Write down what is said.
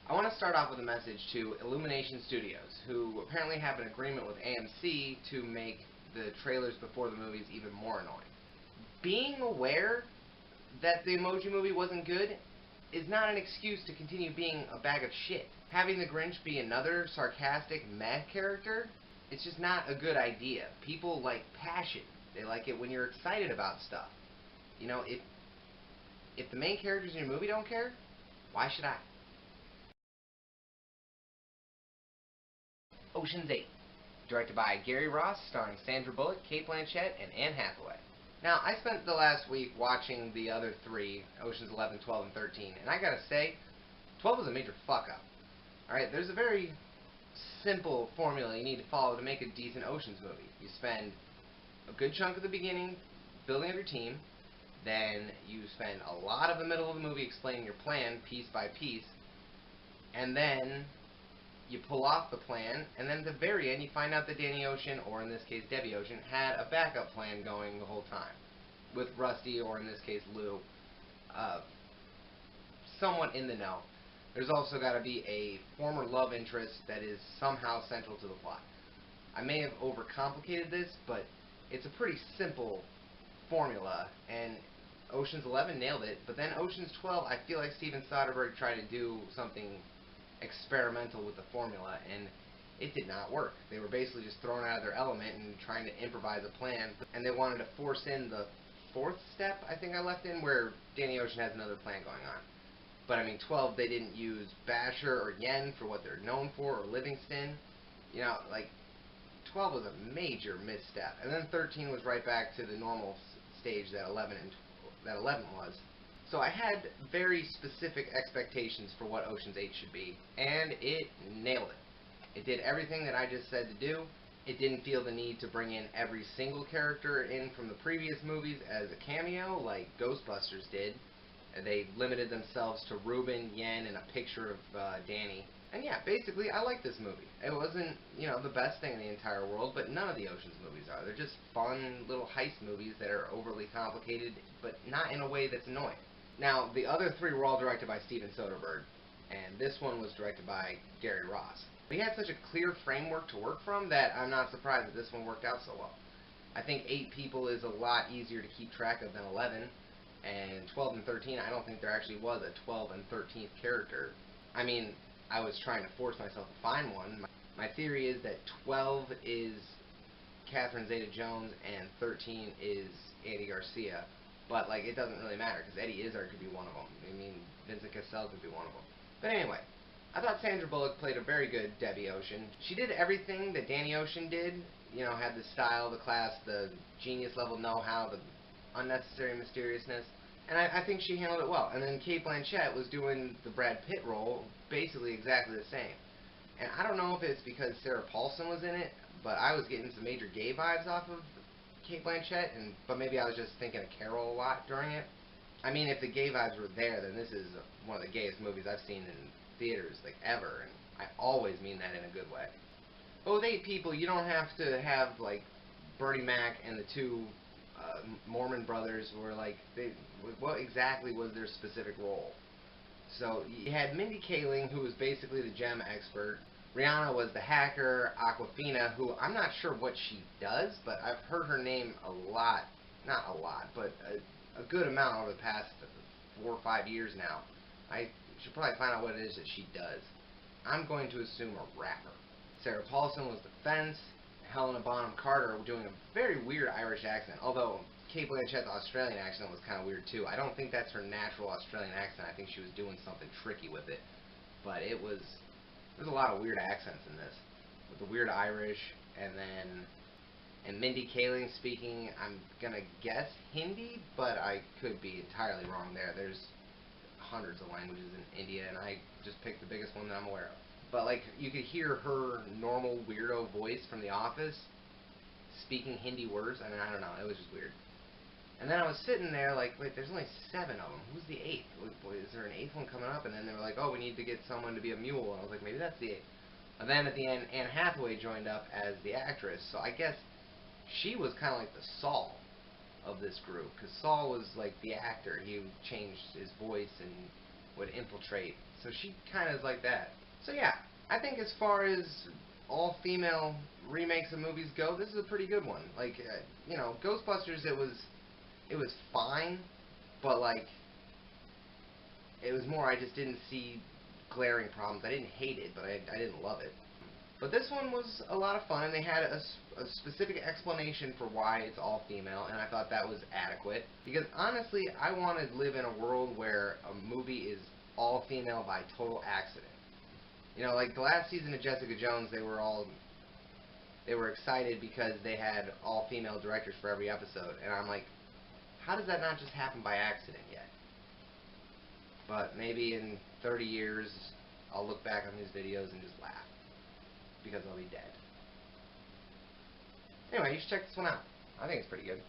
I want to start off with a message to Illumination Studios, who apparently have an agreement with AMC to make the trailers before the movies even more annoying. Being aware that the Emoji Movie wasn't good is not an excuse to continue being a bag of shit. Having the Grinch be another sarcastic meh character, it's just not a good idea. People like passion. They like it when you're excited about stuff. You know, if the main characters in your movie don't care, why should I? Ocean's 8, directed by Gary Ross, starring Sandra Bullock, Cate Blanchett, and Anne Hathaway. Now, I spent the last week watching the other three, Ocean's 11, 12, and 13, and I gotta say, 12 was a major fuck-up. Alright, there's a very simple formula you need to follow to make a decent Ocean's movie. You spend a good chunk of the beginning building up your team, then you spend a lot of the middle of the movie explaining your plan piece by piece, and then you pull off the plan, and then at the very end you find out that Danny Ocean, or in this case Debbie Ocean, had a backup plan going the whole time. With Rusty, or in this case Lou, somewhat in the know. There's also got to be a former love interest that is somehow central to the plot. I may have overcomplicated this, but it's a pretty simple formula, and Ocean's 11 nailed it, but then Ocean's 12, I feel like Steven Soderbergh tried to do something experimental with the formula, and it did not work. They were basically just thrown out of their element and trying to improvise a plan, and they wanted to force in the fourth step, I think I left in, where Danny Ocean has another plan going on. But I mean, 12, they didn't use Basher or Yen for what they're known for, or Livingston. You know, like, 12 was a major misstep, and then 13 was right back to the normal stage that 11 was. So I had very specific expectations for what Ocean's 8 should be, and it nailed it. It did everything that I just said to do. It didn't feel the need to bring in every single character in from the previous movies as a cameo like Ghostbusters did. They limited themselves to Ruben, Yen, and a picture of Danny. And yeah, basically, I like this movie. It wasn't, you know, the best thing in the entire world, but none of the Ocean's movies are. They're just fun little heist movies that are overly complicated, but not in a way that's annoying. Now, the other three were all directed by Steven Soderbergh, and this one was directed by Gary Ross. He had such a clear framework to work from that I'm not surprised that this one worked out so well. I think 8 people is a lot easier to keep track of than 11, and 12 and 13, I don't think there actually was a 12 and 13th character. I mean, I was trying to force myself to find one. My theory is that 12 is Catherine Zeta-Jones and 13 is Andy Garcia. But, like, it doesn't really matter, because Eddie Izzard could be one of them. I mean, Vincent Cassel could be one of them. But anyway, I thought Sandra Bullock played a very good Debbie Ocean. She did everything that Danny Ocean did. You know, had the style, the class, the genius level know-how, the unnecessary mysteriousness. And I think she handled it well. And then Cate Blanchett was doing the Brad Pitt role basically exactly the same. And I don't know if it's because Sarah Paulson was in it, but I was getting some major gay vibes off of Cate Blanchett, but maybe I was just thinking of Carol a lot during it. I mean, if the gay vibes were there, then this is one of the gayest movies I've seen in theaters, like, ever, and I always mean that in a good way. But with 8 people, you don't have to have, like, Bernie Mac and the two Mormon brothers were, like, what exactly was their specific role? So, you had Mindy Kaling, who was basically the gem expert. Rihanna was the hacker. Aquafina, who I'm not sure what she does, but I've heard her name a lot. Not a lot, but a good amount over the past 4 or 5 years now. I should probably find out what it is that she does. I'm going to assume a rapper. Sarah Paulson was the fence. Helena Bonham Carter doing a very weird Irish accent, although Cate Blanchett's Australian accent was kind of weird too. I don't think that's her natural Australian accent. I think she was doing something tricky with it. But there's a lot of weird accents in this, with the weird Irish, and Mindy Kaling speaking, I'm gonna guess Hindi, but I could be entirely wrong there. There's hundreds of languages in India, and I just picked the biggest one that I'm aware of. But, like, you could hear her normal weirdo voice from The Office speaking Hindi words. I mean, I don't know, it was just weird. And then I was sitting there like, wait, there's only 7 of them. Who's the 8th? Is there an 8th one coming up? And then they were like, oh, we need to get someone to be a mule. And I was like, maybe that's the 8th. And then at the end, Anne Hathaway joined up as the actress. So I guess she was kind of like the Saul of this group. Because Saul was like the actor. He changed his voice and would infiltrate So she kind of is like that. So yeah, I think as far as all-female remakes of movies go, this is a pretty good one. Like, you know, Ghostbusters, it was fine, but like, it was more I just didn't see glaring problems. I didn't hate it, but I didn't love it. But this one was a lot of fun, and they had a specific explanation for why it's all female, and I thought that was adequate. Because honestly, I want to live in a world where a movie is all female by total accident. You know, like the last season of Jessica Jones, they were excited because they had all female directors for every episode, and I'm like, how does that not just happen by accident yet? But maybe in 30 years, I'll look back on these videos and just laugh. Because I'll be dead. Anyway, you should check this one out. I think it's pretty good.